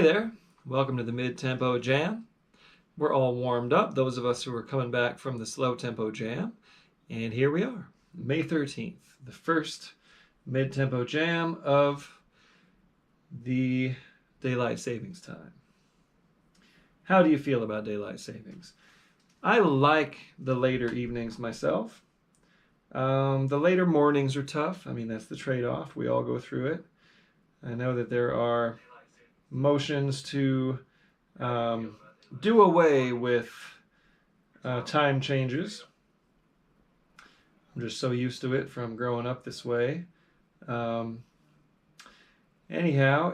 there, welcome to the Mid-Tempo Jam. We're all warmed up, those of us who are coming back from the Slow Tempo Jam. And here we are, May 13th, the first Mid-Tempo Jam of the Daylight Savings Time. How do you feel about Daylight Savings? I like the later evenings myself. The later mornings are tough. I mean, that's the trade-off. We all go through it. I know that there are motions to do away with time changes. I'm just so used to it from growing up this way. Anyhow,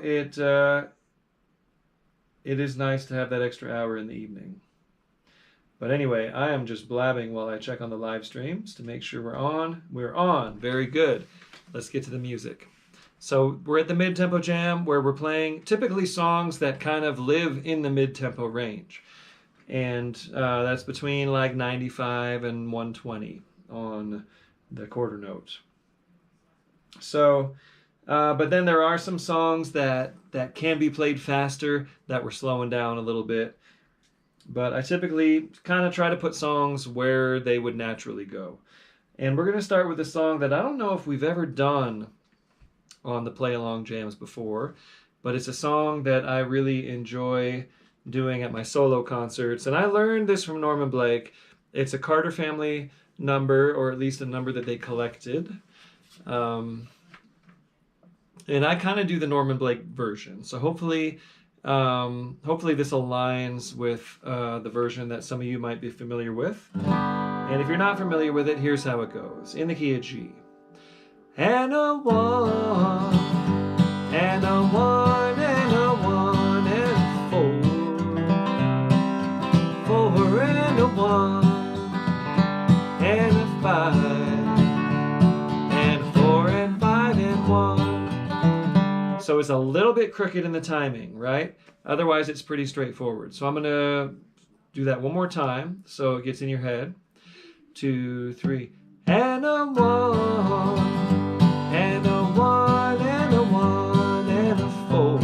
it is nice to have that extra hour in the evening. But anyway, I am just blabbing while I check on the live streams to make sure we're on. We're on. Very good. Let's get to the music. So we're at the mid-tempo jam where we're playing typically songs that kind of live in the mid-tempo range. And that's between like 95 and 120 on the quarter note. So, but then there are some songs that can be played faster that we're slowing down a little bit. But I typically kind of try to put songs where they would naturally go. And we're going to start with a song that I don't know if we've ever done on the Playalong Jams before, but it's a song that I really enjoy doing at my solo concerts. And I learned this from Norman Blake. It's a Carter family number, or at least a number that they collected. And I kind of do the Norman Blake version. So hopefully this aligns with the version that some of you might be familiar with. And if you're not familiar with it, here's how it goes. In the key of G. And a one, and a one, and a one, and a four, four and a one, and a five, and a four and five and one. So it's a little bit crooked in the timing, right? Otherwise, it's pretty straightforward. So I'm going to do that one more time so it gets in your head. 2, 3, and a one. And a one, and a one, and a four,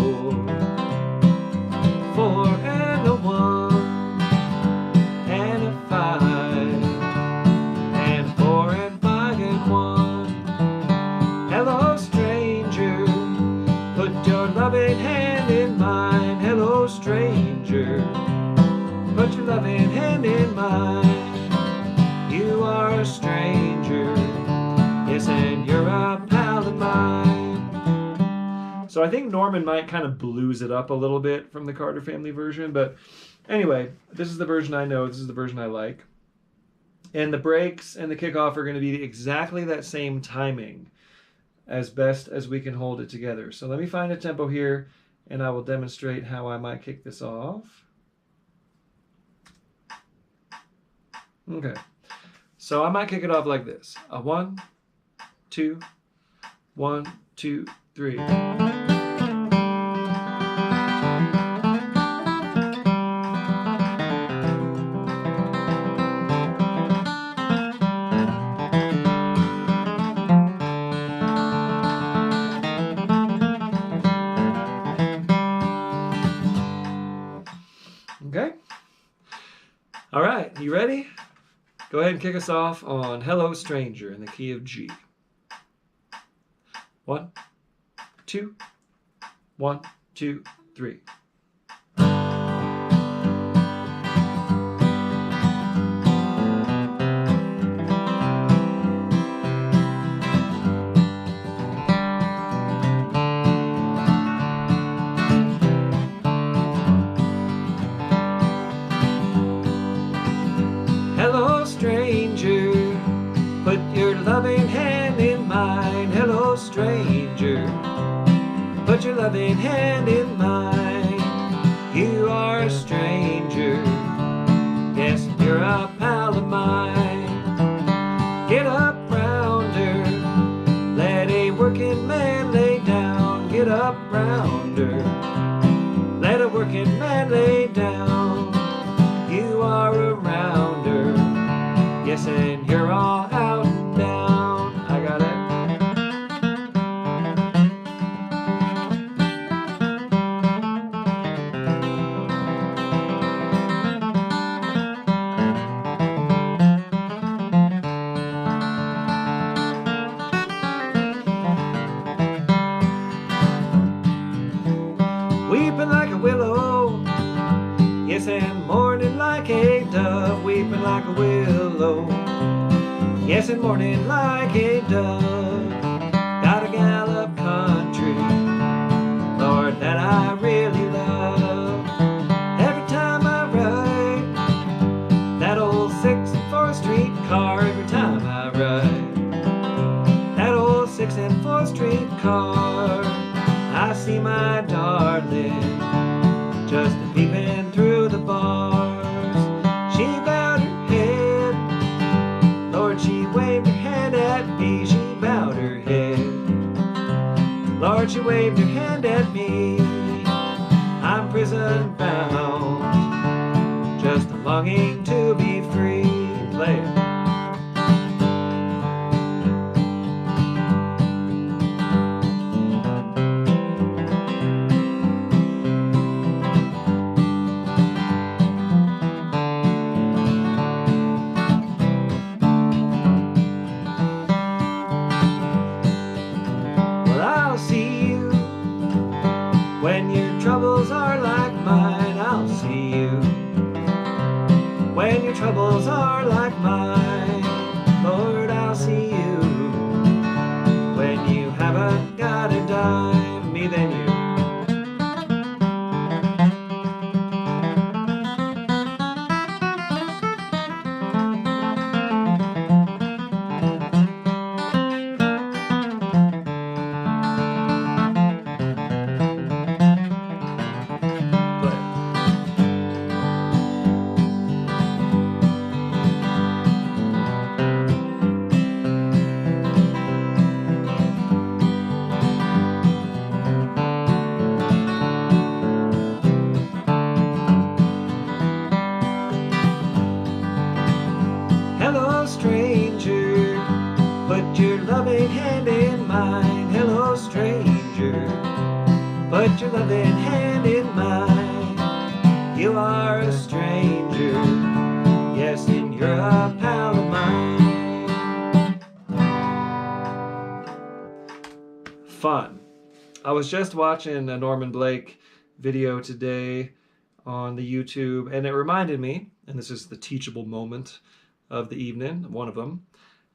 four and a one, and a five, and four and five and one. Hello, stranger, put your loving hand in mine. Hello, stranger, put your loving hand in mine. You are a stranger, yes, and you're a pal of mine. So I think Norman might kind of blues it up a little bit from the Carter family version, but anyway, this is the version I know, this is the version I like. And the breaks and the kickoff are going to be exactly that same timing as best as we can hold it together. So let me find a tempo here, and I will demonstrate how I might kick this off. Okay, so I might kick it off like this. A 1, 2, 1, 2, 3. Okay. All right, you ready? Go ahead and kick us off on Hello Stranger in the key of G. 1, 2, 1, 2, 3. Hello, stranger, put your loving hand in mine. Hello, stranger, put your loving hand in mine. You are a stranger, yes, you're a pal of mine. Get up, rounder, let a working man lay down. Get up, rounder, let a working man lay down. You are a rounder, yes, and you're all out and down. I got it. low. Yes, and morning like a dove, gotta gallop country, Lord, that I really love. Every time I ride that old 6 and 4 Street car, every time I ride that old 6 and 4 Street car, I see my darling just peeping through the bars. She bowed her head, Lord, she waved her hand at me. She bowed her head, Lord, she waved her hand at me. I'm prison bound, just longing to be free. Play it. When your troubles are like mine, I'll see you. When your troubles are like mine, Lord, I'll see you. When you haven't got a dime, me then you. Hello, stranger, put your loving hand in mine. Hello, stranger, put your loving hand in mine. You are a stranger, yes, and you're a pal of mine. Fun. I was just watching a Norman Blake video today on the YouTube, and it reminded me, and this is the teachable moment of the evening, one of them,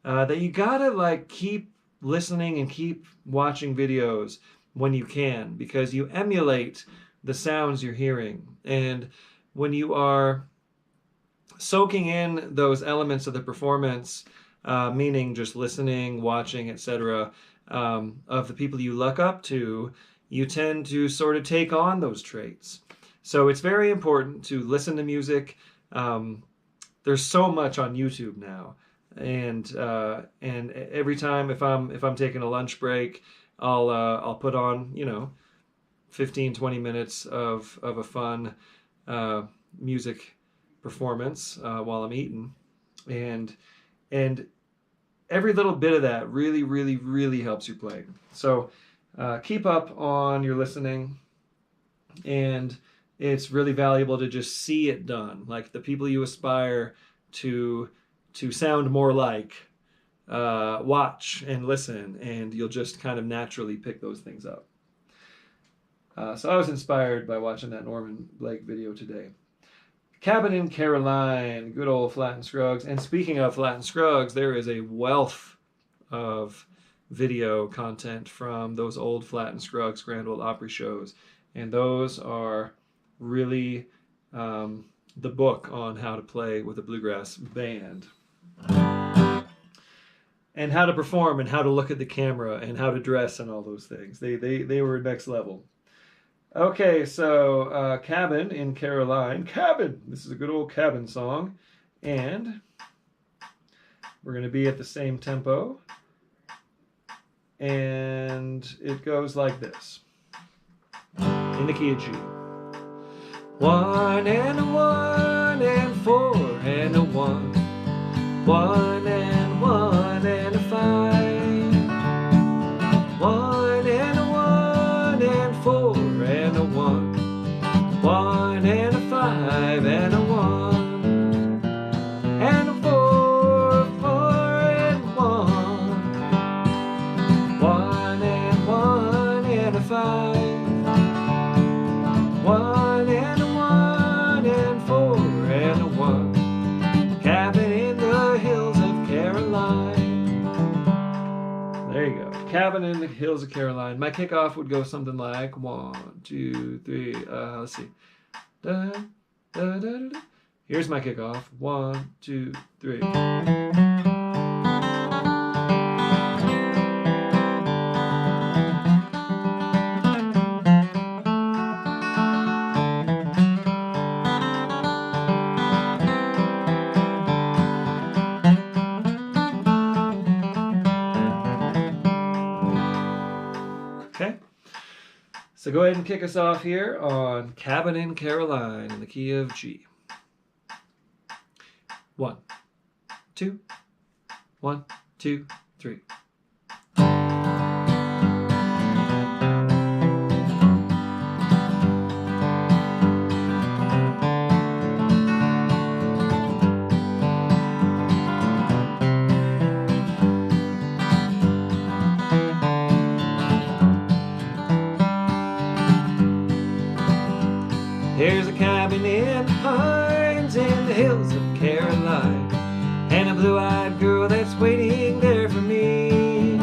that you gotta like keep listening and keep watching videos when you can, because you emulate the sounds you're hearing. And when you are soaking in those elements of the performance, meaning just listening, watching, etc., of the people you look up to, you tend to sort of take on those traits. So it's very important to listen to music. There's so much on YouTube now, and every time if I'm taking a lunch break, I'll put on 15-20 minutes of a fun music performance while I'm eating, and every little bit of that really helps you play. So keep up on your listening, and it's really valuable to just see it done. Like the people you aspire to sound more like, watch and listen, and you'll just kind of naturally pick those things up. So I was inspired by watching that Norman Blake video today. Cabin in Caroline, good old Flat and Scruggs. And speaking of Flat and Scruggs, there is a wealth of video content from those old Flat and Scruggs Grand Ole Opry shows. And those are really the book on how to play with a bluegrass band, and how to perform, and how to look at the camera, and how to dress, and all those things. They were next level. Okay, so Cabin in Caroline. Cabin! This is a good old cabin song. And we're going to be at the same tempo. And it goes like this. In the key of G. 1 and a 1 and 4 and a 1. 1 and 1 and a 5. 1 and a 1 and 4 and a 1. 1 and a 5 and a 1. And a 4, 4 and 1. 1 and 1 and a 5. 1 and a 1 and 4 and a 1. Cabin in the Cabin in the Hills of Caroline. My kickoff would go something like 1, 2, 3. Let's see. Da, da, da, da, da. Here's my kickoff. 1, 2, 3. Okay, so go ahead and kick us off here on Cabin in Caroline in the key of G. 1, 2, 1, 2, 3. There's a cabin in the pines in the hills of Caroline, and a blue-eyed girl that's waiting there for me.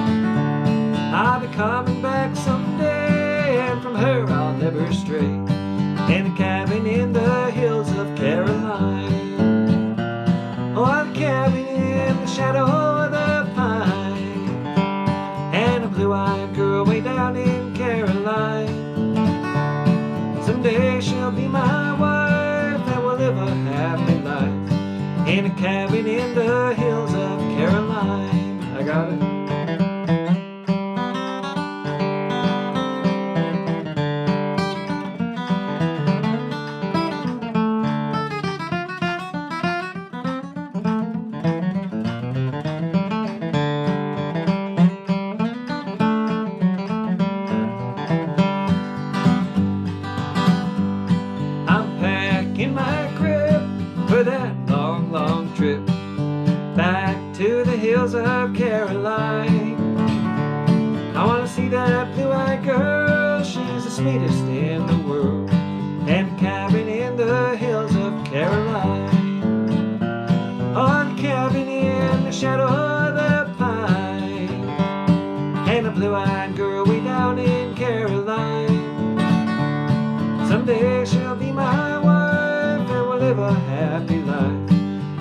I'll be coming back someday, and from her I'll never stray. In a cabin in the hills of Caroline, oh, a cabin in the shadow of the pine, and a blue-eyed girl way down in Caroline. Someday she'll be my wife, and we'll live a happy life in a cabin in the hills of Caroline. I got it. Of Caroline, I want to see that blue-eyed girl. She's the sweetest in the world. And a cabin in the hills of Caroline, on a cabin in the shadow of the pine, and a blue-eyed girl way down in Caroline. Someday she'll be my wife, and we'll live a happy life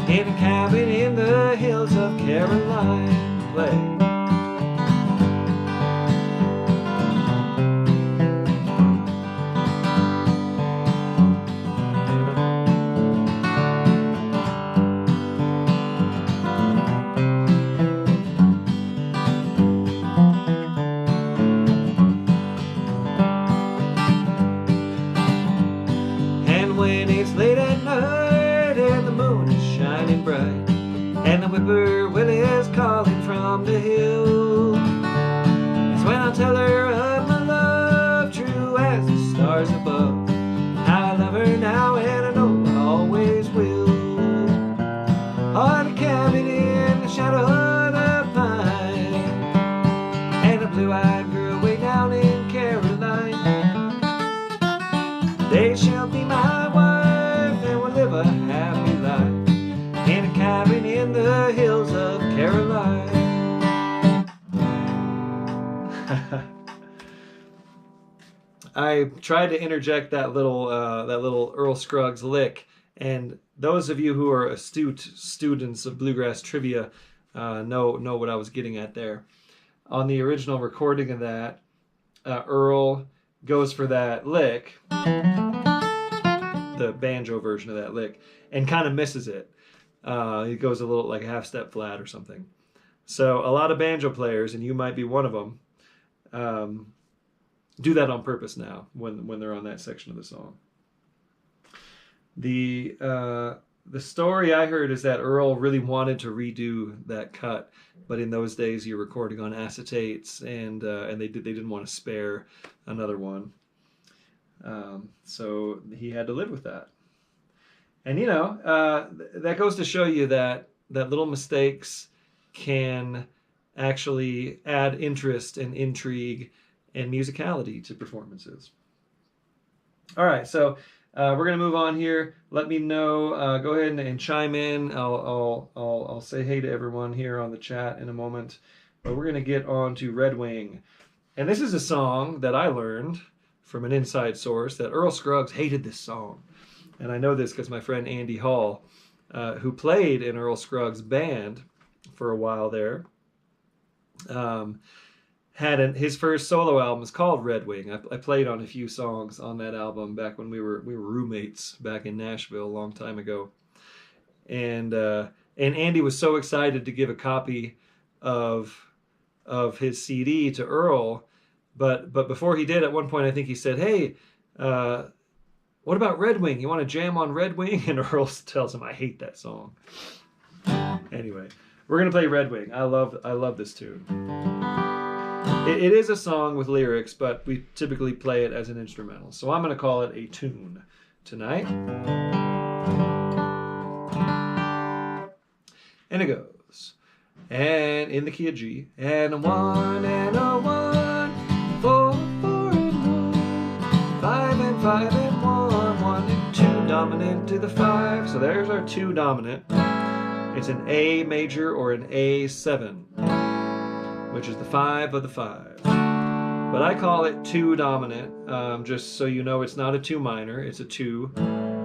in a cabin in the hills of Caroline. Play. And when it's late at night and the moon is shining bright, and the whippoorwill is calling from the hill, it's when I'll tell her of my love, true as the stars above. How I love her now, and I know I always will. On a cabin in the shadow of the pine, and a blue-eyed girl way down in Caroline. They shall be my wife, and we'll live a happy life in a cabin in the hills of Caroline. I tried to interject that little Earl Scruggs lick, and those of you who are astute students of bluegrass trivia know what I was getting at there. On the original recording of that, Earl goes for that lick, the banjo version of that lick, and kind of misses it. He goes a little like a half step flat or something. So a lot of banjo players, and you might be one of them, do that on purpose now when they're on that section of the song. The story I heard is that Earl really wanted to redo that cut, but in those days you're recording on acetates, and they didn't want to spare another one, so he had to live with that. And that goes to show you that little mistakes can actually add interest and intrigue and musicality to performances. All right, so we're gonna move on here. Let me know. Go ahead and chime in. I'll say hey to everyone here on the chat in a moment. but we're going to get on to Red Wing. And this is a song that I learned from an inside source that Earl Scruggs hated this song. And I know this because my friend Andy Hall, who played in Earl Scruggs' band for a while there, his first solo album is called Red Wing. I played on a few songs on that album back when we were roommates back in Nashville a long time ago. And Andy was so excited to give a copy of his CD to Earl, but before he did, at one point I think he said, "Hey, what about Red Wing? You want to jam on Red Wing?" And Earl tells him, "I hate that song." Anyway, we're gonna play Red Wing. I love this tune. It is a song with lyrics, but we typically play it as an instrumental. So I'm gonna call it a tune tonight. And it goes, and in the key of G, and a 1 and a 1, 4, 4 and 1, 5 and 5 and 1, 1 and 2 dominant to the 5. So there's our 2 dominant. It's an A major or an A7, which is the 5 of the 5. But I call it 2 dominant, just so you know it's not a 2 minor, it's a 2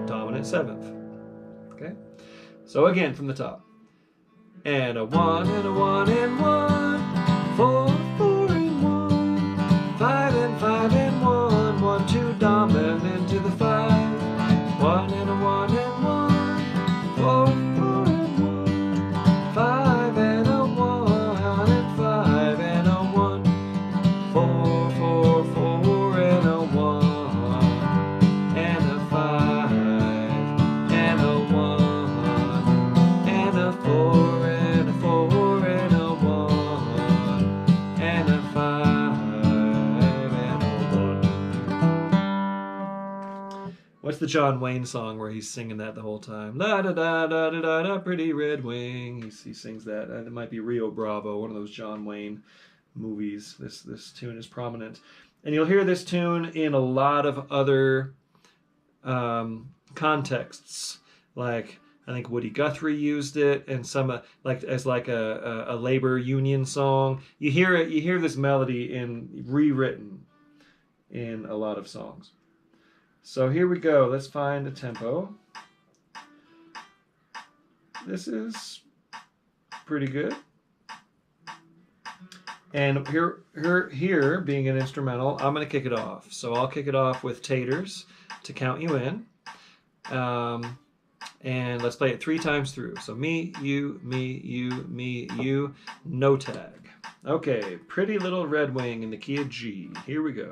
dominant 7th. Okay? So again from the top. And a 1 and a 1 and 1, 4, 4 and 1, 5 and 5 and 1, 1, 2 dominant to the 5, 1 and a 1 and 1, 4, 4 and 1, 5 and a 1 and 5 and a 1, 4, 4, 4 and a 1 and a 5 and a 1 and a 4. What's the John Wayne song where he's singing that the whole time? La da da da da da da, pretty red wing. He sings that. It might be Rio Bravo, one of those John Wayne movies. This tune is prominent, and you'll hear this tune in a lot of other contexts. Like I think Woody Guthrie used it, and some like as like a labor union song. You hear it. You hear this melody rewritten in a lot of songs. So here we go. Let's find a tempo. This is pretty good. And here being an instrumental, I'm going to kick it off. So I'll kick it off with Taters to count you in. And let's play it 3 times through. So me, you, no tag. Okay, Pretty Little Red Wing in the key of G. Here we go.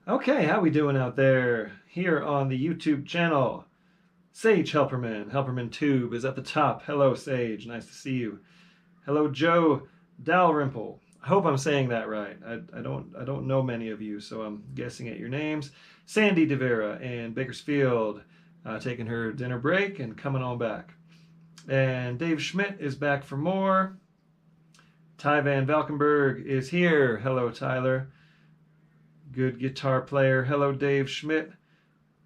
Okay, how we doing out there? Here on the YouTube channel, Sage Helperman. Helperman Tube is at the top. Hello, Sage. Nice to see you. Hello, Joe Dalrymple. I hope I'm saying that right. I don't know many of you, so I'm guessing at your names. Sandy DeVera and Bakersfield, taking her dinner break and coming on back. And Dave Schmidt is back for more. Ty Van Valkenburg is here. Hello, Tyler. Good guitar player. Hello, Dave Schmidt.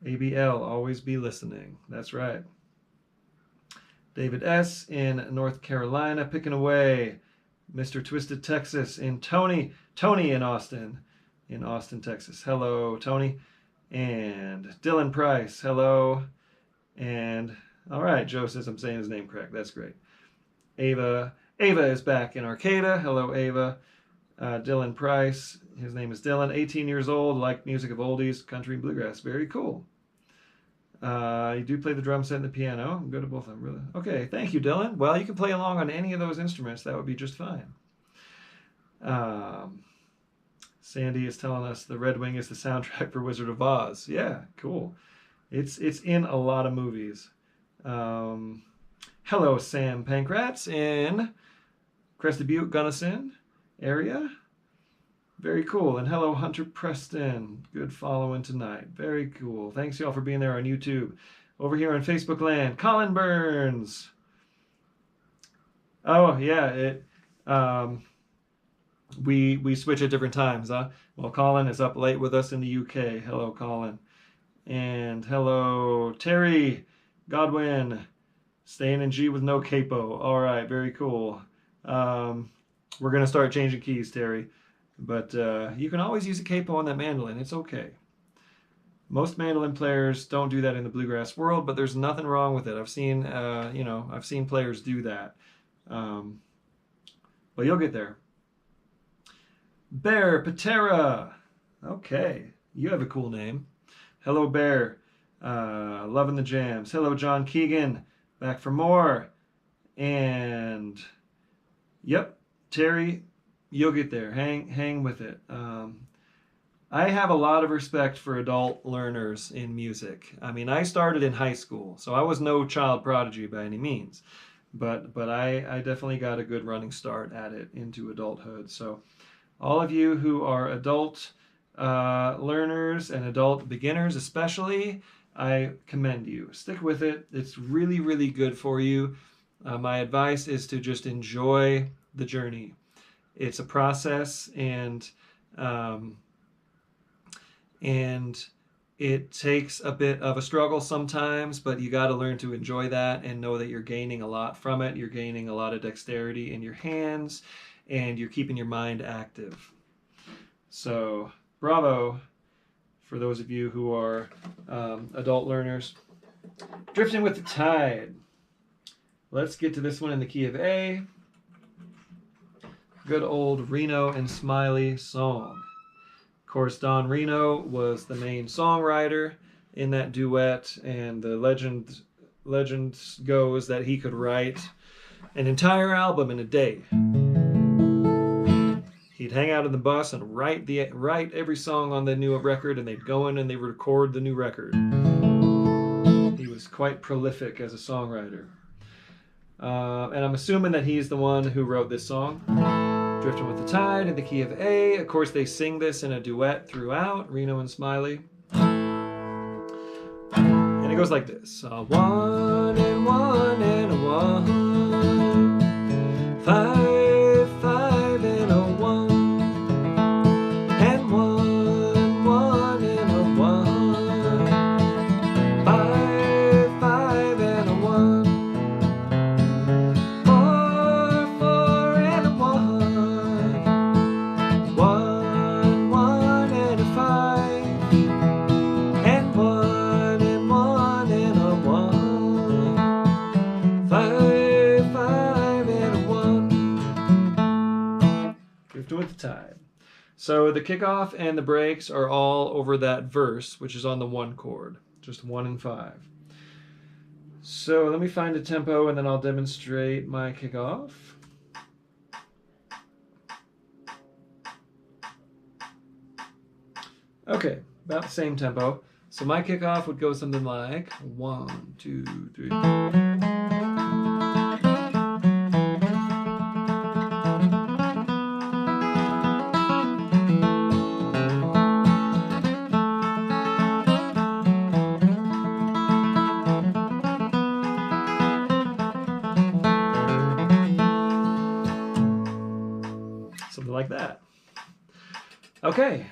ABL, always be listening. That's right. David S. in North Carolina, picking away. Mr. Twisted Texas, and Tony in Austin, Texas. Hello, Tony. And Dylan Price, hello. And, all right, Joe says I'm saying his name correct. That's great. Ava is back in Arcata. Hello, Ava. Dylan Price, his name is Dylan, 18 years old, like music of oldies, country, and bluegrass. Very cool. You do play the drum set and the piano. I'm good at both of them, really. Okay, thank you, Dylan. Well, you can play along on any of those instruments. That would be just fine. Sandy is telling us the Red Wing is the soundtrack for Wizard of Oz. Yeah, cool. It's in a lot of movies. Hello, Sam Pankratz in Crested Butte, Gunnison area. Very cool. And hello, Hunter Preston. Good following tonight. Very cool. Thanks, y'all, for being there on YouTube. Over here on Facebook land, Colin Burns. Oh, yeah. We switch at different times, huh? Well, Colin is up late with us in the UK. Hello, Colin. And hello, Terry Godwin. Staying in G with no capo. All right, very cool. We're going to start changing keys, Terry. But you can always use a capo on that mandolin. It's okay. Most mandolin players don't do that in the bluegrass world, but there's nothing wrong with it. I've seen, I've seen players do that. But you'll get there. Bear Patera. Okay, you have a cool name. Hello, Bear. Loving the jams. Hello, John Keegan. Back for more. And, yep, Terry, you'll get there. Hang with it. I have a lot of respect for adult learners in music. I mean, I started in high school, so I was no child prodigy by any means. But I definitely got a good running start at it into adulthood. So all of you who are adult learners and adult beginners especially, I commend you. Stick with it. It's really, really good for you. My advice is to just enjoy the journey. It's a process, and it takes a bit of a struggle sometimes, but you got to learn to enjoy that and know that you're gaining a lot from it. You're gaining a lot of dexterity in your hands, and you're keeping your mind active. So, bravo for those of you who are adult learners. Drifting with the Tide. Let's get to this one in the key of A. Good old Reno and Smiley song. Of course, Don Reno was the main songwriter in that duet, and the legend goes that he could write an entire album in a day. He'd hang out in the bus and write every song on the new record, and they'd go in and they would record the new record. He was quite prolific as a songwriter. And I'm assuming that he's the one who wrote this song. Drifting with the Tide in the key of A. Of course, they sing this in a duet throughout, Reno and Smiley. And it goes like this. A 1 and 1 and a 1. 5, 5 and a 1. And 1, 1 and a 1. 5, 5 and a 1. 4, 4 and a 1. 1, 1 and a 5. And 1 and 1 and a 1. 5, 5 and a 1. Drifting with the Tide. So the kickoff and the breaks are all over that verse, which is on the 1 chord, just 1 and 5. So let me find a tempo and then I'll demonstrate my kickoff. Okay, about the same tempo. So my kickoff would go something like 1, 2, 3. Something like that. Okay.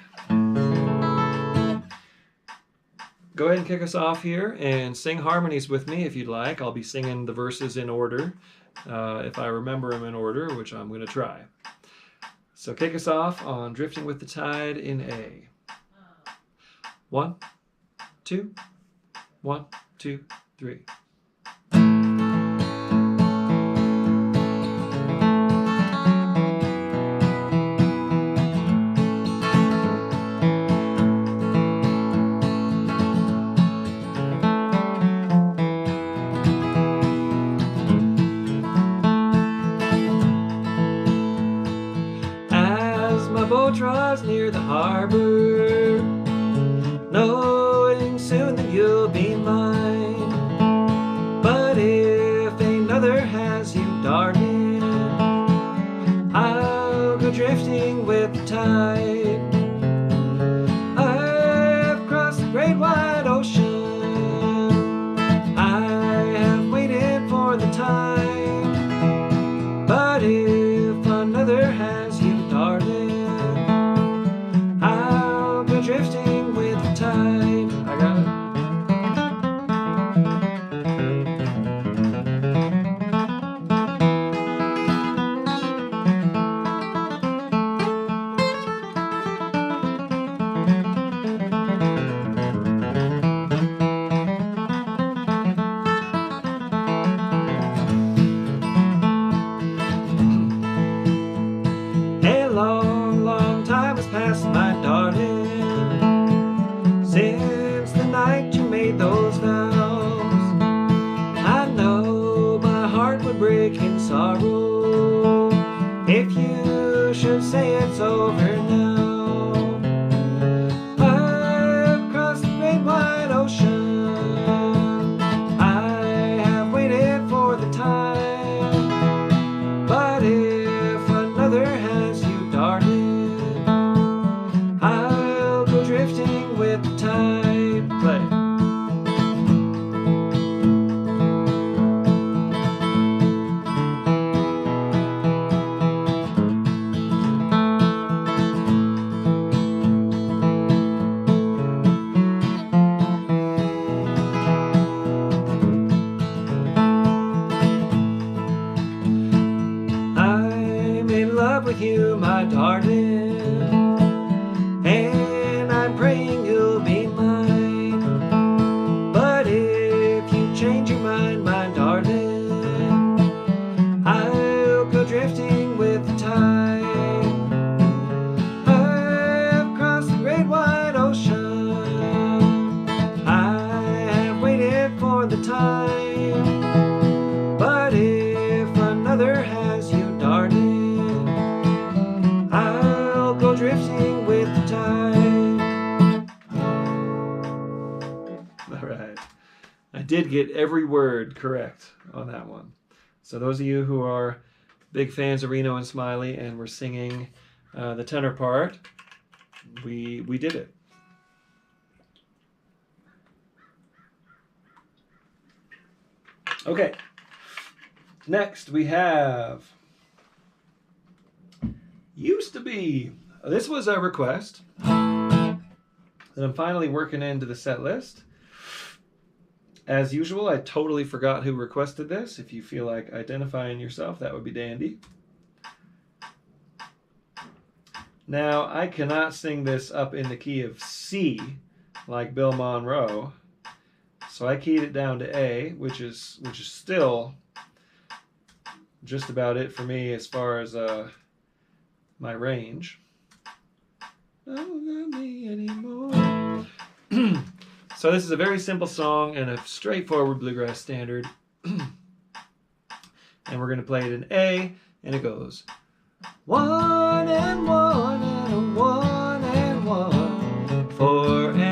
Go ahead and kick us off here and sing harmonies with me if you'd like. I'll be singing the verses in order, if I remember them in order, which I'm going to try. So kick us off on Drifting with the Tide in A. 1, 2, 1, 2, 3. Draws near the harbor, knowing soon that you'll be mine. But if another has you, darling, I'll go drifting with the tide. I've crossed the great wide ocean, I have waited for the time. But if another has you, darling, drifting with the tide. I got it. A long, long time has passed, my darling, since the night you made those vows. I know my heart would break in sorrow if you should say it's over now. I've crossed the great wide ocean, I have waited for the time. But if another has you, darling, I'll go drifting with the tide. Play. I'm in love with you, my darling, and I'm praying you'll be mine. But if you change your mind, my darling, I'll go drifting with the tide. I've crossed the great wide ocean, I have waited for the time. But if another has you, darling, I'll go drifting with the tide. All right. I did get every word correct on that one. So those of you who are big fans of Reno and Smiley and were singing the tenor part, we did it. Okay. Next we have Used to Be. This was a request that I'm finally working into the set list. As usual, I totally forgot who requested this. If you feel like identifying yourself, that would be dandy. Now, I cannot sing this up in the key of C like Bill Monroe, so I keyed it down to A, which is still just about it for me as far as my range. Don't love me anymore. So this is a very simple song and a straightforward bluegrass standard. And we're going to play it in A, and it goes 1 and 1 and 1 and 1 4 and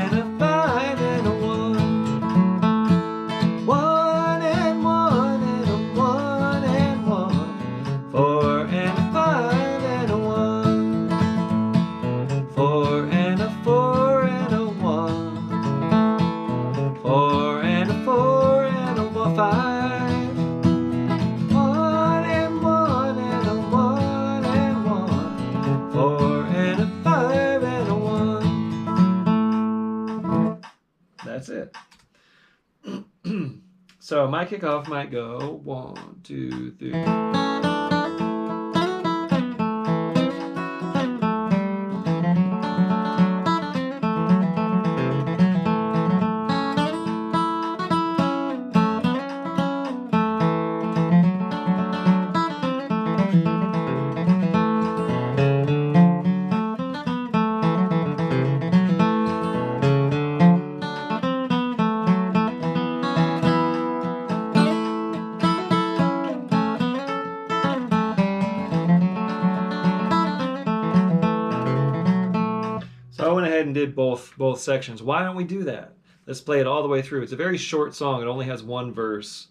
it. So my kickoff might go 1, 2, 3. So I went ahead and did both sections. Why don't we do that? Let's play it all the way through. It's a very short song. It only has one verse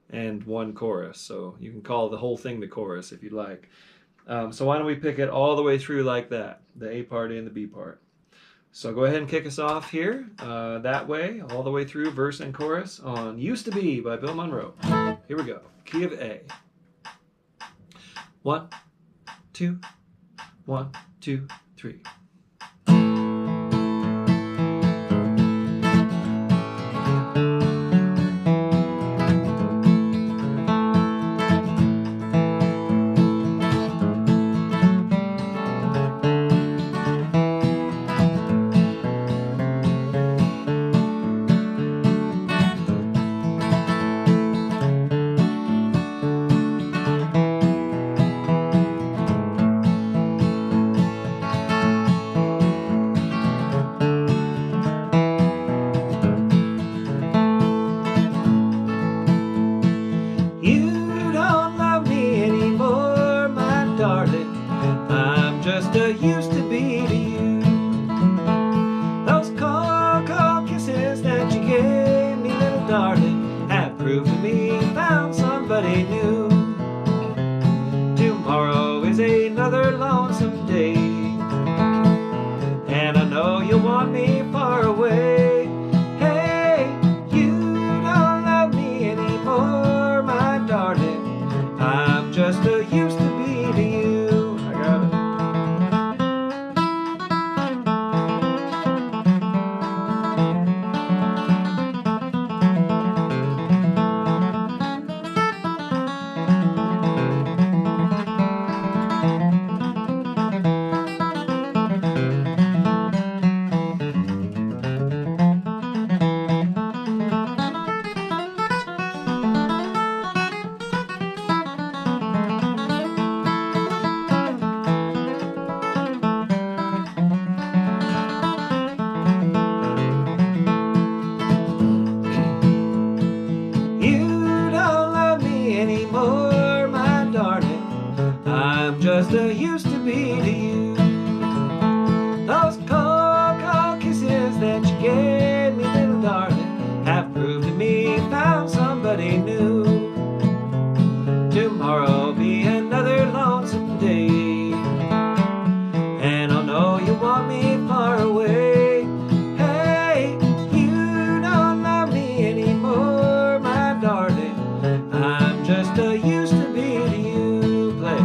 and one chorus. So you can call the whole thing the chorus if you'd like. So why don't we pick it all the way through like that, the A part and the B part. So go ahead and kick us off here, that way, all the way through, verse and chorus on Used to Be by Bill Monroe. Here we go, key of A. 1, 2, 1, 2, 3. Used to be to you. Those cold kisses that you gave me, little darling, have proved to me you found somebody new. Tomorrow is another lonesome day, and I know you want me far away. Hey, you don't love me anymore, my darling. I'm just a used to be to you. I got it. Just a used to be to you. Those cold kisses that you gave me, little darling, have proved to me you found somebody new. Tomorrow'll be another lonesome day, and I'll know you want me far away. Hey, you don't love me anymore, my darling. I'm just a used to be to you. Play.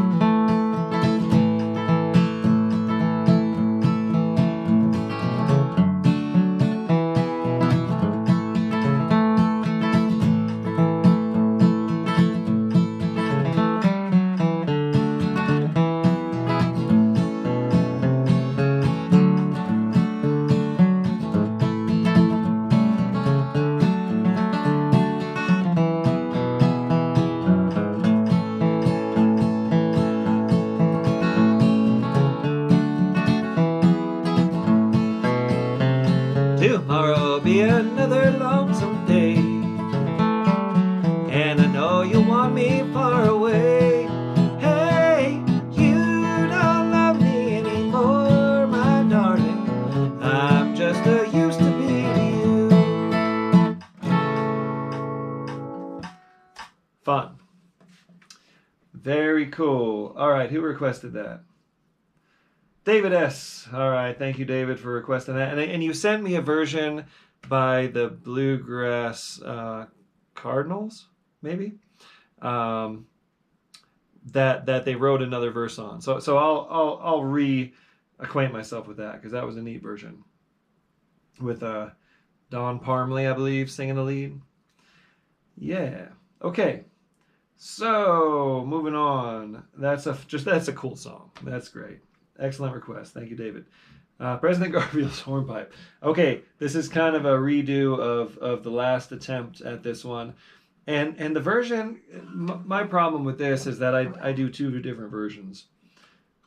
Tomorrow'll be another lonesome day, and I know you want me far away. Hey, you don't love me anymore, my darling. I'm just a used to be to you. Fun. Very cool. All right, who requested that? David S. All right, thank you, David, for requesting that. And you sent me a version by the Bluegrass Cardinals, maybe, that they wrote another verse on. So I'll reacquaint myself with that, because that was a neat version with Don Parmley, I believe, singing the lead. Yeah. Okay. So moving on. That's a cool song. That's great. Excellent request. Thank you, David. President Garfield's Hornpipe. Okay, this is kind of a redo of the last attempt at this one. And the version, my problem with this is that I do two different versions.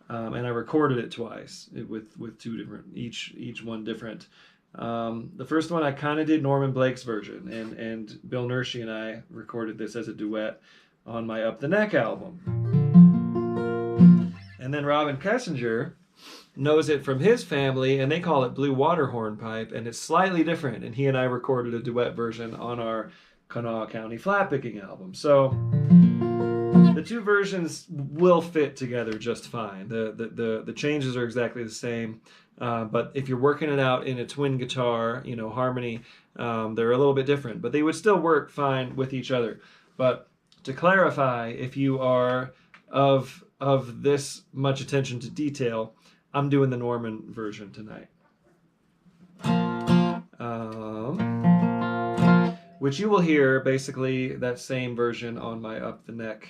And I recorded it twice with two different, each one different. The first one I kind of did Norman Blake's version, and Bill Nershi and I recorded this as a duet on my Up the Neck album. And then Robin Kessinger knows it from his family, and they call it Blue Water Hornpipe, and it's slightly different. And he and I recorded a duet version on our Kanawha County Flatpicking album. So the two versions will fit together just fine. The changes are exactly the same, but if you're working it out in a twin guitar, harmony, they're a little bit different, but they would still work fine with each other. But to clarify, if you are of this much attention to detail, I'm doing the Norman version tonight. Which you will hear basically that same version on my Up the Neck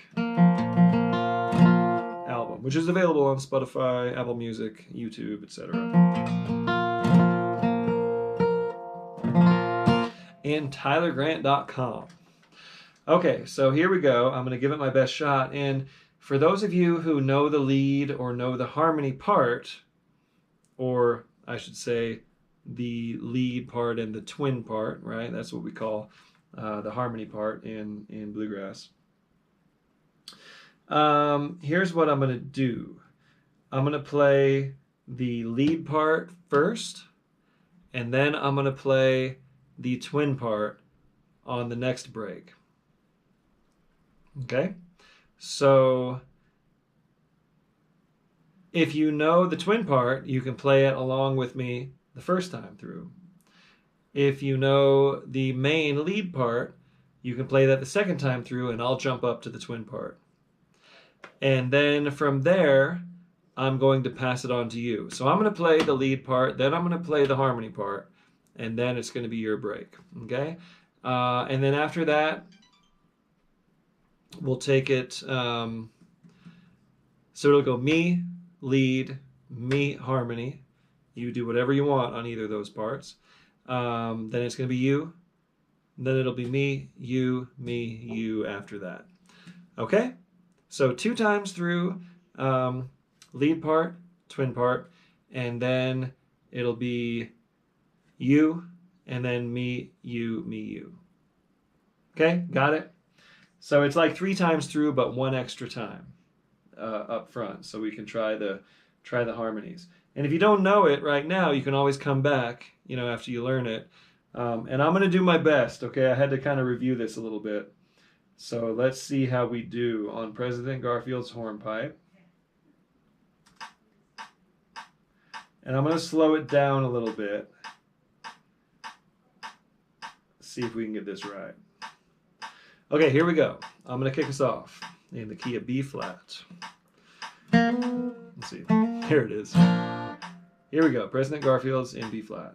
album, which is available on Spotify, Apple Music, YouTube, etc. And TylerGrant.com. Okay, so here we go. I'm going to give it my best shot. And for those of you who know the lead or know the harmony part, or I should say the lead part and the twin part, right? That's what we call the harmony part in bluegrass. Here's what I'm going to do. I'm going to play the lead part first, and then I'm going to play the twin part on the next break. Okay? So if you know the twin part, you can play it along with me the first time through. If you know the main lead part, you can play that the second time through, and I'll jump up to the twin part. And then from there, I'm going to pass it on to you. So I'm going to play the lead part, then I'm going to play the harmony part, and then it's going to be your break. Okay? And then after that, we'll take it, so it'll go me, lead, me, harmony. You do whatever you want on either of those parts. Then it's going to be you. Then it'll be me, you after that. Okay? So 2 times through, lead part, twin part, and then it'll be you, and then me, you. Okay? Got it? So it's like 3 times through, but 1 extra time up front, so we can try the harmonies. And if you don't know it right now, you can always come back, after you learn it. And I'm going to do my best, okay? I had to kind of review this a little bit. So let's see how we do on President Garfield's Hornpipe. And I'm going to slow it down a little bit. See if we can get this right. Okay, here we go. I'm going to kick us off in the key of B flat. Let's see. Here it is. Here we go. President Garfield's in B flat.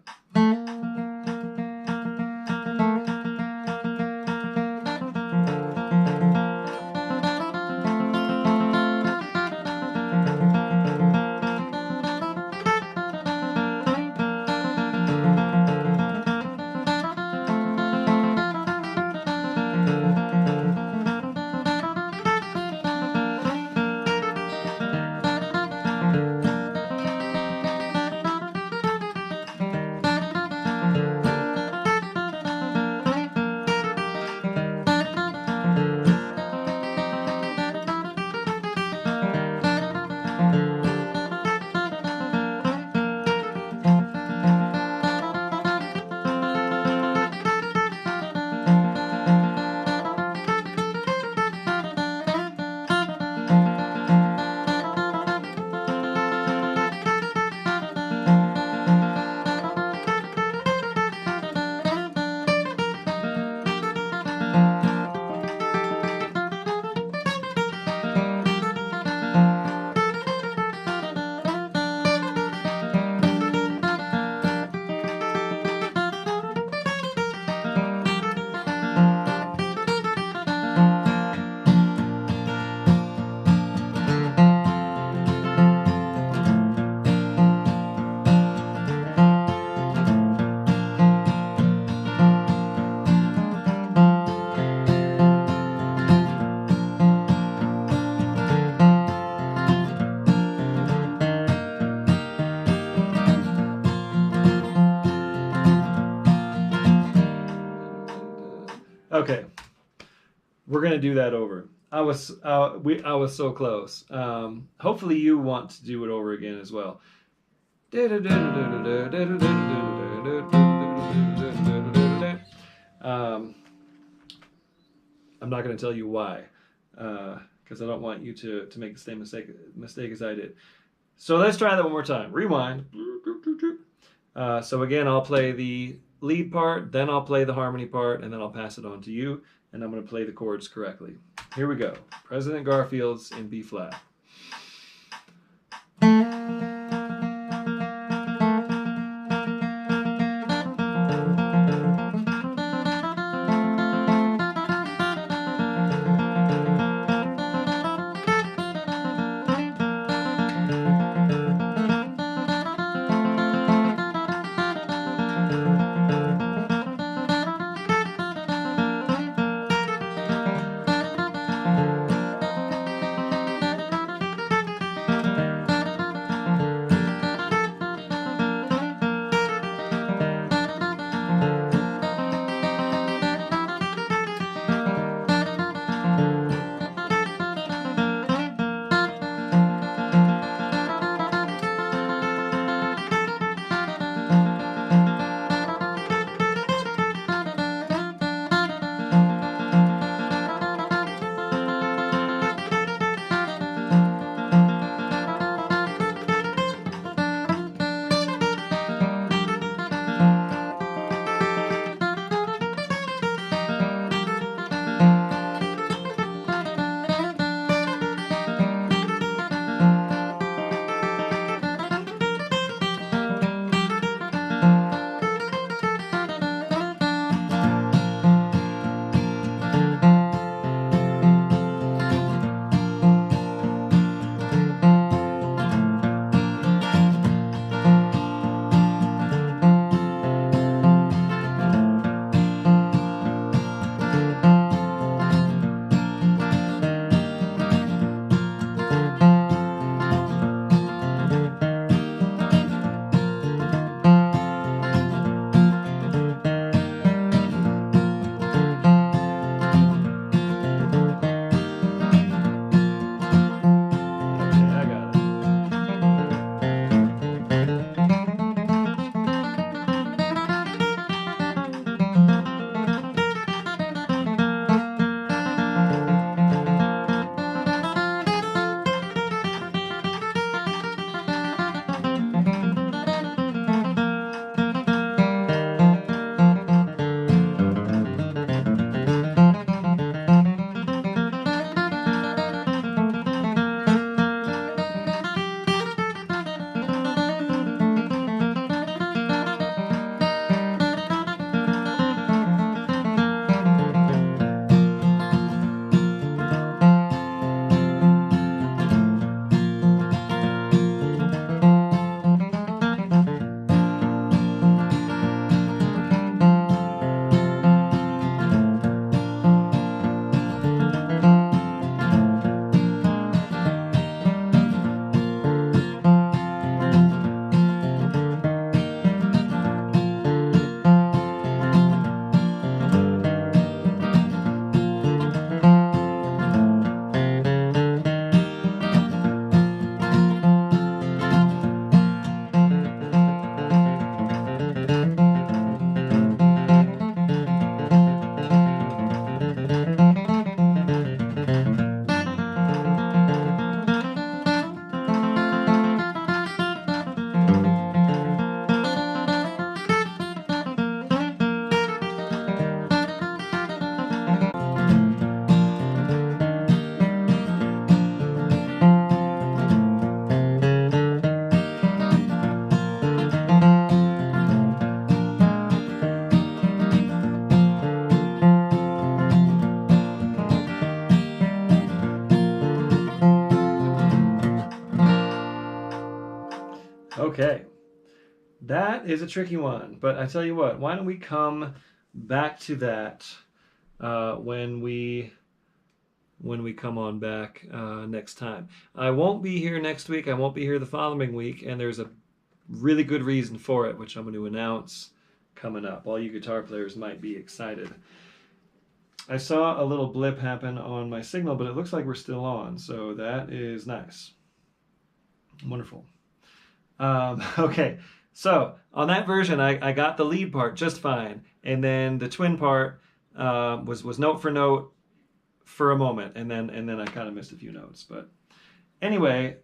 Okay, we're gonna do that over. I was so close. Hopefully you want to do it over again as well. I'm not going to tell you why, because I don't want you to make the same mistake as I did. So let's try that one more time. Rewind. So again, I'll play the lead part, then I'll play the harmony part, and then I'll pass it on to you, and I'm going to play the chords correctly. Here we go. President Garfield's in B flat. Okay, that is a tricky one, but I tell you what, why don't we come back to that when we come on back next time. I won't be here next week. I won't be here the following week, and there's a really good reason for it, which I'm going to announce coming up. All you guitar players might be excited. I saw a little blip happen on my signal, but it looks like we're still on, so that is nice. Wonderful. Okay, so on that version, I got the lead part just fine, and then the twin part was note for note for a moment, and then I kind of missed a few notes. But anyway,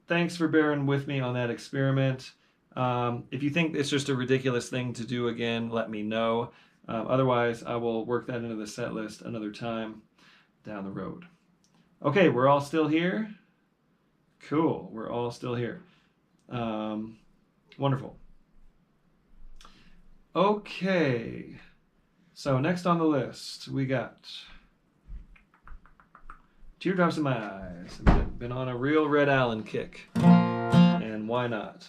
thanks for bearing with me on that experiment. If you think it's just a ridiculous thing to do again, let me know. Otherwise, I will work that into the set list another time down the road. Okay, we're all still here? Cool, we're all still here. Wonderful. Okay, so next on the list, we got Teardrops in My Eyes. I've been on a real Red Allen kick, and why not?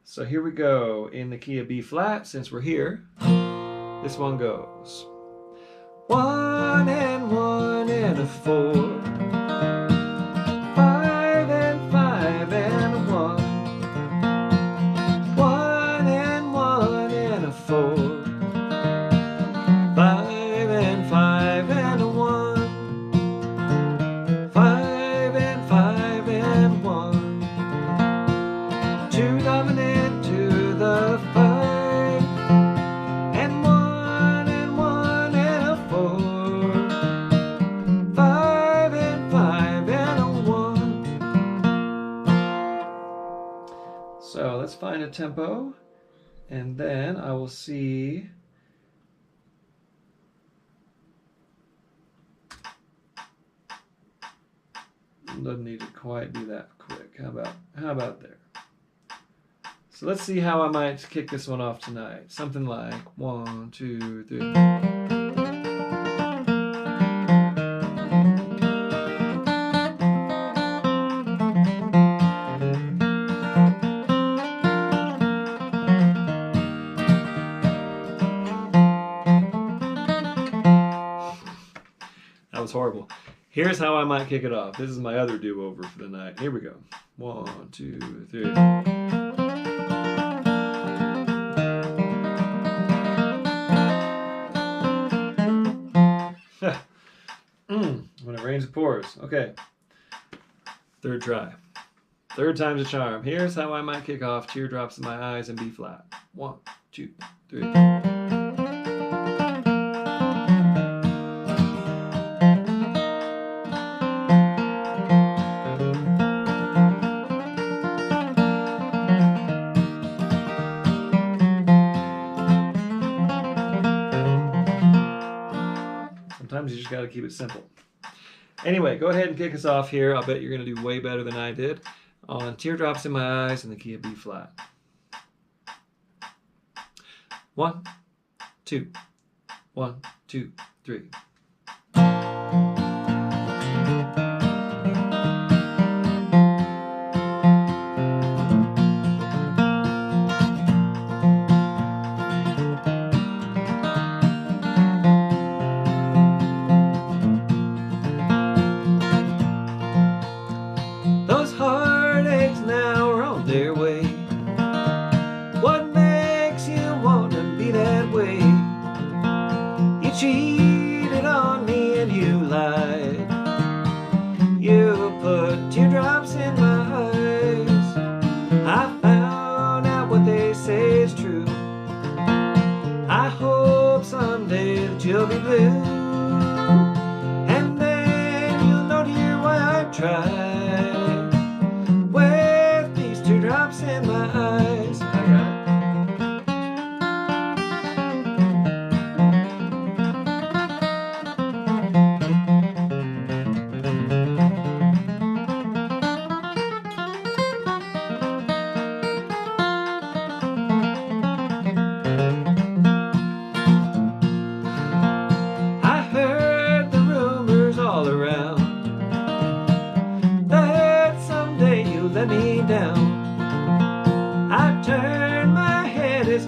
So here we go in the key of B flat. Since we're here, this one goes 1 and 1 and a 4, 5 and 5 and a 1, 1 and 1 and a 4, 5 and 5 and a 1, 5 and 5 and 1, 2 dominant to the 5, and 1 and 1 and a 4, 5 and 5 and a 1. So let's find a tempo, and then I will see. Doesn't need to quite be that quick. How about there? So let's see how I might kick this one off tonight. Something like 1, 2, 3. That was horrible. Here's how I might kick it off. This is my other do-over for the night. Here we go. 1, 2, 3. When it rains, it pours. Okay. Third try. Third time's a charm. Here's how I might kick off Teardrops in My Eyes in B flat. 1, 2, 3. Sometimes you just got to keep it simple. Anyway, go ahead and kick us off here. I'll bet you're going to do way better than I did on Teardrops in My Eyes in the key of B flat. 1, 2, 1, 2, 3. Cheated on me and you lied. You put teardrops in my eyes. I found out what they say is true. I hope someday that you'll be blue, and then you'll know, dear, why I tried with these teardrops in my eyes. I got it.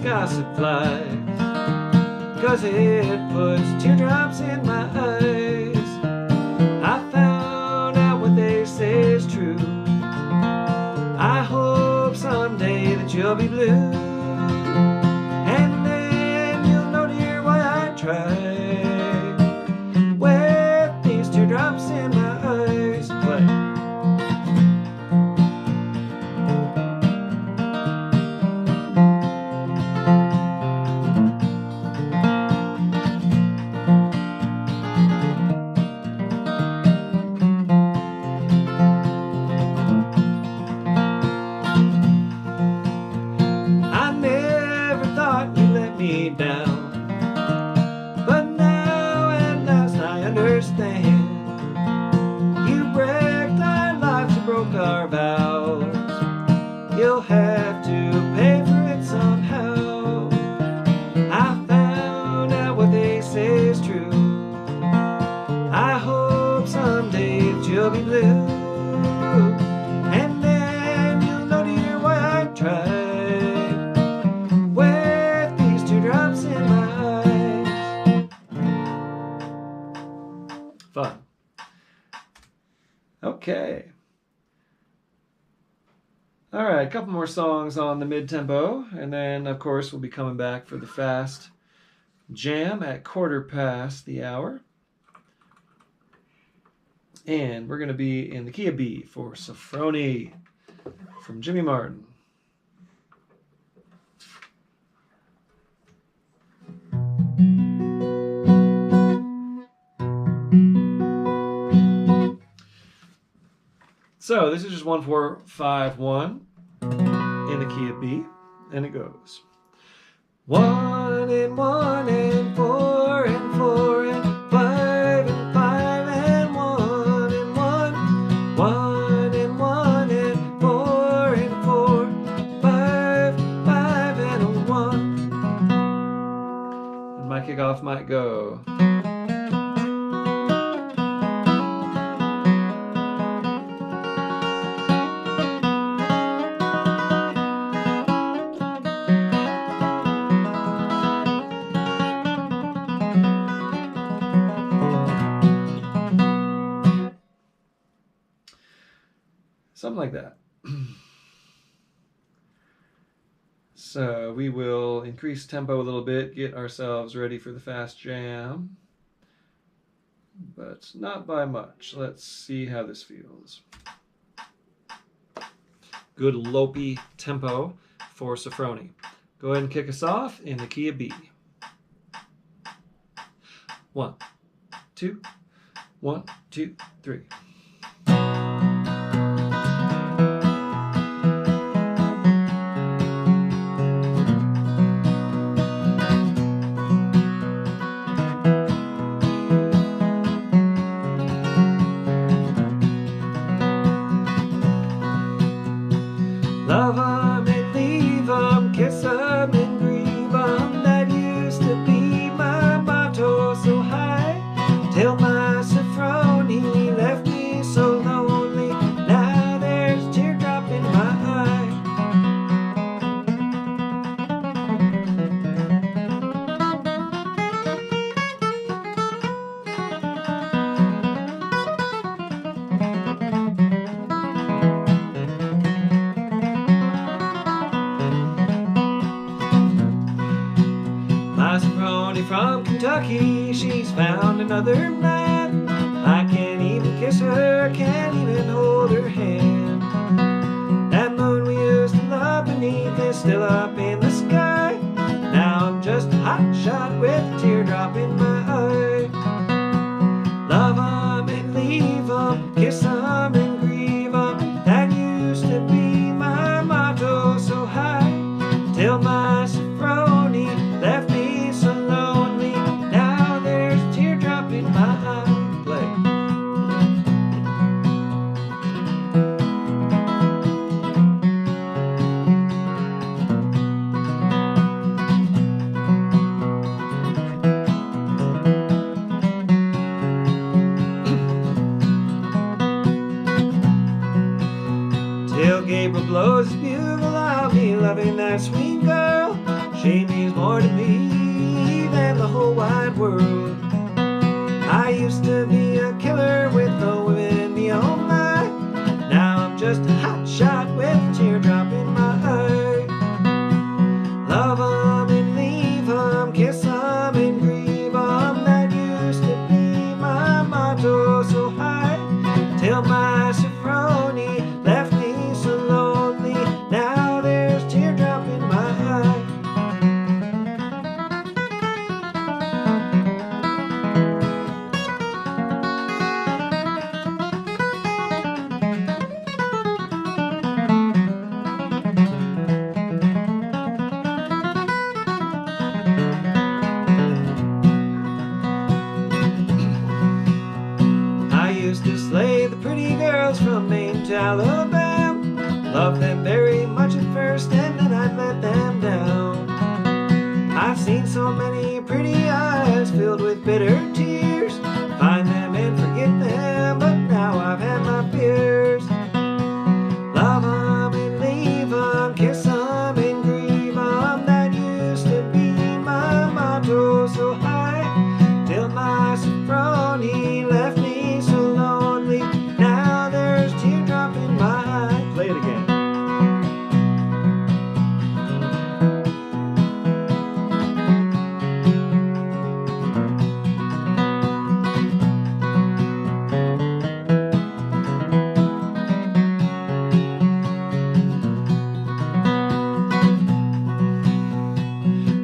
Gossip flies, 'cause it puts teardrops in my eyes. I found out what they say is true. I hope someday that you'll be blue, and then you'll know, dear, why I tried me down. But now at last I understand. You wrecked our lives, you broke our vows. You'll have to pay for it somehow. I found out what they say is true. I hope someday that you'll be blue. And then you'll know, dear, why I tried with these teardrops in my eyes. Fun. Okay. All right, a couple more songs on the mid-tempo, and then, of course, we'll be coming back for the fast jam at 1:15. And we're going to be in the key of B for Safroni from Jimmy Martin. So this is just 1-4-5-1 in the key of B, and it goes 1 and 1 and 4 and 4 and 5 and 5 and 1 and 1, 1 and 1 and 4 and 4, 5, 5 and a 1. And my kickoff might go. Something like that. So we will increase tempo a little bit, get ourselves ready for the fast jam, but not by much. Let's see how this feels. Good lopey tempo for Safroni. Go ahead and kick us off in the key of B. 1, 2, 1, 2, 3. Love 'em and leave 'em, kiss 'em and grieve 'em. That used to be my motto so high. Till my Safroni left me so lonely. Now there's a teardrop in my eye. My Safroni from Kentucky, she's found another man. I can't even kiss her, can't even hold her hand. That moon we used to love beneath is still up in the sky. Now I'm just a hot shot with a teardrop in my eye. Love 'em and leave 'em, kiss 'em and grieve 'em. That used to be my motto so high. Till my Safroni left me so lonely. Now there's a teardrop in my eye. Play. Till Gabriel blows his bugle, I'll be loving that sweet girl. She means more to me than the whole wide world. I used to be a killer with the women beyond my. Now I'm just a hot shot with a teardrop in my eye. Love 'em and leave 'em, kiss 'em and grieve 'em. That used to be my motto so high. Till my Safroni left me so lonely. Now there's a teardrop in my eye. Alabama. Loved them very much at first, and then I'd let them down. I've seen so many pretty eyes filled with bitter tears, find them and forget them, but now I've had my fears. Love 'em and leave 'em, kiss 'em and grieve 'em, that used to be my motto so high, till my Safroni left me so lonely. Now there's teardrop in my eye. Play it again.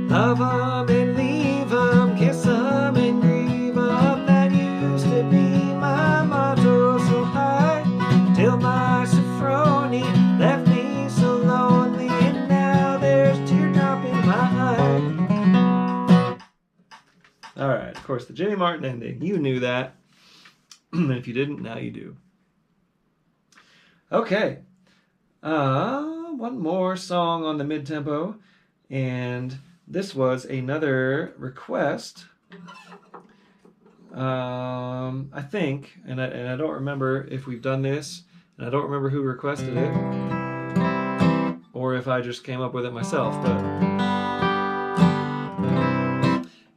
Love 'em and leave 'em, kiss 'em and grieve 'em, that used to be my motto so high, till my Safroni left me so lonely, and now there's teardrop in my eye. Alright, of course, the Jimmy Martin ending. You knew that. And if you didn't, now you do. Okay. One more song on the mid-tempo, and this was another request, I think, and I don't remember if we've done this, and I don't remember who requested it, or if I just came up with it myself, but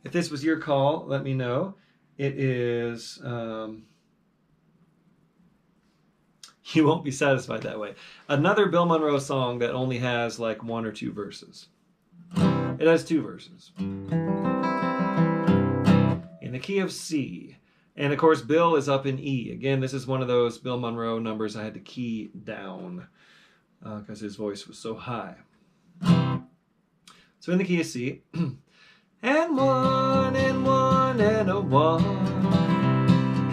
if this was your call, let me know. It is, You Won't Be Satisfied That Way. Another Bill Monroe song that only has like 1 or 2 verses. It has 2 verses. In the key of C. And of course, Bill is up in E. Again, this is one of those Bill Monroe numbers I had to key down because his voice was so high. So in the key of C. And 1 and 1 and a 1.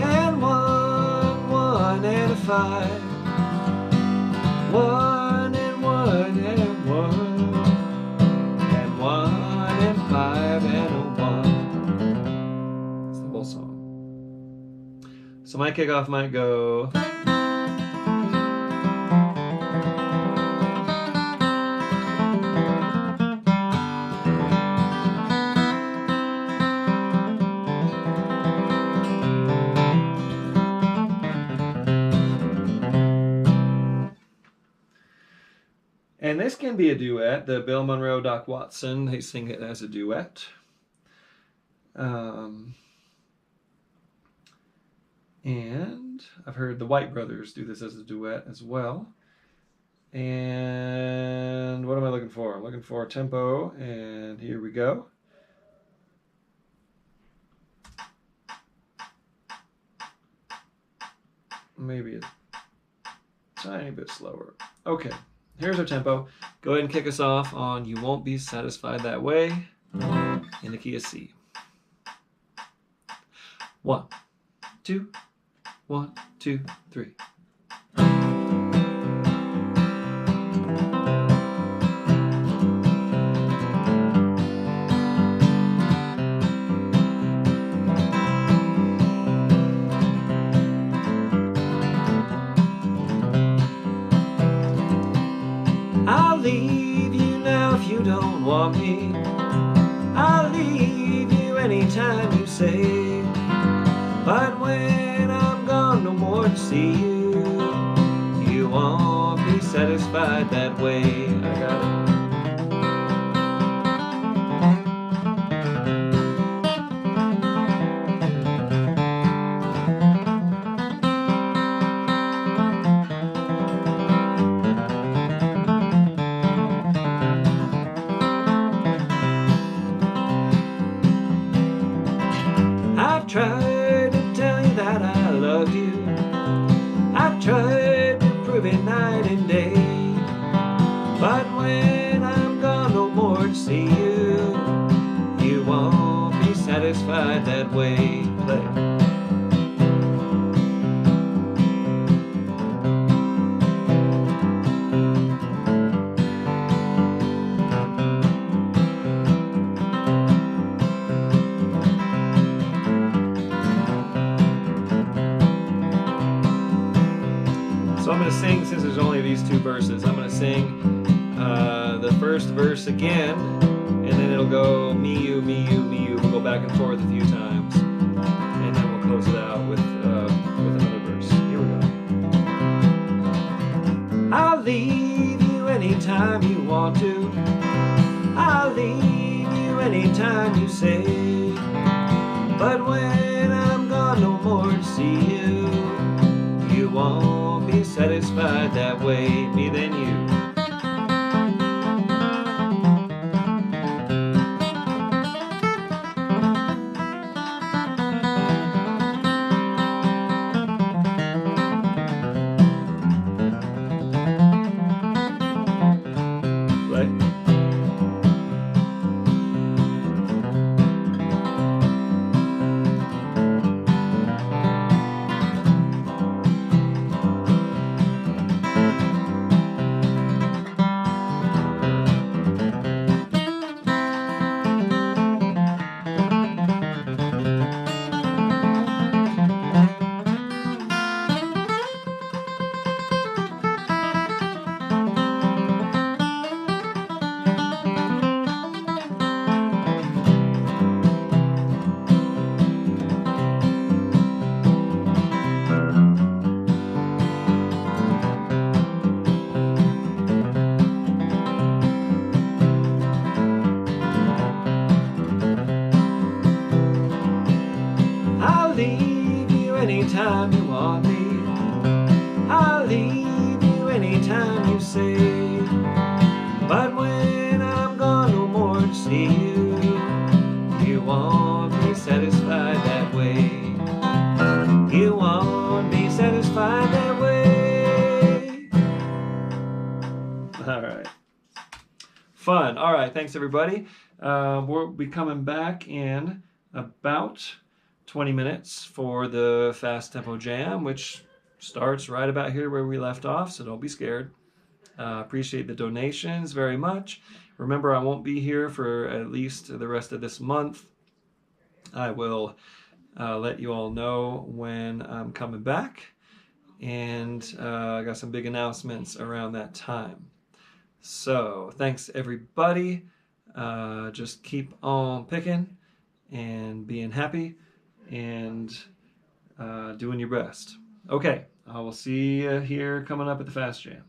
And 1, 1 and a 5. 1 and 1 and 1. 1 and 5 and a 1. That's the whole song. So my kickoff might go. And this can be a duet. The Bill Monroe, Doc Watson, they sing it as a duet. And I've heard the White Brothers do this as a duet as well. And what am I looking for? I'm looking for tempo, and here we go. Maybe a tiny bit slower. Okay. Here's our tempo. Go ahead and kick us off on You Won't Be Satisfied That Way in the key of C. 1, 2, 1, 2, 3. I'll leave you now if you don't want me. I'll leave you anytime you say. But when I'm gone, no more to see you, you won't be satisfied that way. I got it. I've tried to tell you that I loved you. I've tried to prove it night and day. But when I'm gone, no more to see you, you won't be satisfied that way. Play. So I'm going to sing, since there's only these 2 verses, I'm going to sing the first verse again, and then it'll go me, you, me, you, me, you. We'll go back and forth a few times, and then we'll close it out with another verse. Here we go. I'll leave you anytime you want to. I'll leave you anytime you say. But when I'm gone no more to see you, you won't be satisfied that way, me then you. Anytime you want me, I'll leave you anytime you say. But when I'm gone no more to see you, you won't be satisfied that way. You won't be satisfied that way. All right. Fun. All right. Thanks, everybody. We'll be coming back in about 20 minutes for the fast tempo jam, which starts right about here where we left off, so don't be scared. Appreciate the donations very much. Remember, I won't be here for at least the rest of this month. I will let you all know when I'm coming back, and I got some big announcements around that time. So thanks, everybody. Just keep on picking and being happy and doing your best. Okay, I will see you here coming up at the Fast Jam.